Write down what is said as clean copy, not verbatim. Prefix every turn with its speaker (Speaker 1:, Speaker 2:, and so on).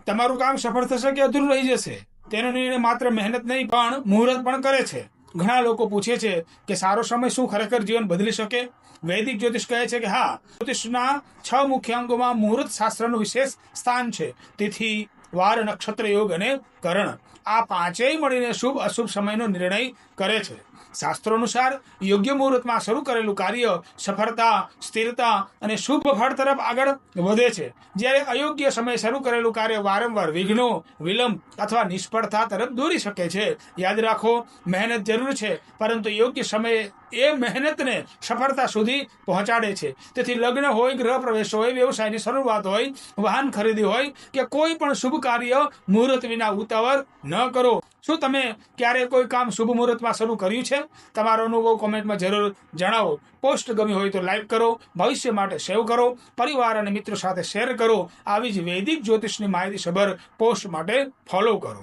Speaker 1: તમારું કામ સફળ થશે કે અધૂરું રહી જશે તેનો નિર્ણય માત્ર મહેનત નહીં પણ મુહૂર્ત પણ કરે છે। ઘણા લોકો પૂછે છે કે સારો સમય શું ખરેખર જીવન બદલી શકે? વૈદિક જ્યોતિષ કહે છે કે હા, જ્યોતિષના 6 મુખ્ય અંગોમાં મુહૂર્ત શાસ્ત્રનું વિશેષ સ્થાન છે। તિથિ, વાર, નક્ષત્ર, યોગ અને કરણ આ પાંચેય મળીને શુભ અશુભ સમયનો નિર્ણય કરે છે। શાસ્ત્રો અનુસાર યોગ્ય મુહૂર્તમાં શરૂ કરેલું કાર્ય સફળતા, સ્થિરતા અને શુભ ફળ તરફ આગળ વધે છે, જ્યારે અયોગ્ય સમયે શરૂ કરેલું કાર્ય વારંવાર વિઘ્નો, વિલંબ અથવા નિષ્ફળતા તરફ દોરી શકે છે। યાદ રાખો, મહેનત જરૂર છે, પરંતુ યોગ્ય સમયે એ મહેનતને સફળતા સુધી પહોંચાડે છે। તેથી લગ્ન હોય, ગૃહ પ્રવેશ હોય, વ્યવસાયની શરૂઆત હોય, વાહન ખરીદી હોય કે કોઈ પણ શુભ કાર્ય મુહૂર્ત વિના ઉતાવળ ન કરો। શું તમે ક્યારે કોઈ કામ શુભ મુહૂર્તમાં શરૂ કર્યું છે? તમારો અનુભવ કોમેન્ટમાં જરૂર જણાવો। પોસ્ટ ગમી હોય તો લાઈક કરો, ભવિષ્ય માટે સેવ કરો, પરિવાર અને મિત્રો સાથે શેર કરો। આવી જ વૈદિક જ્યોતિષની માહિતીસભર પોસ્ટ માટે ફોલો કરો।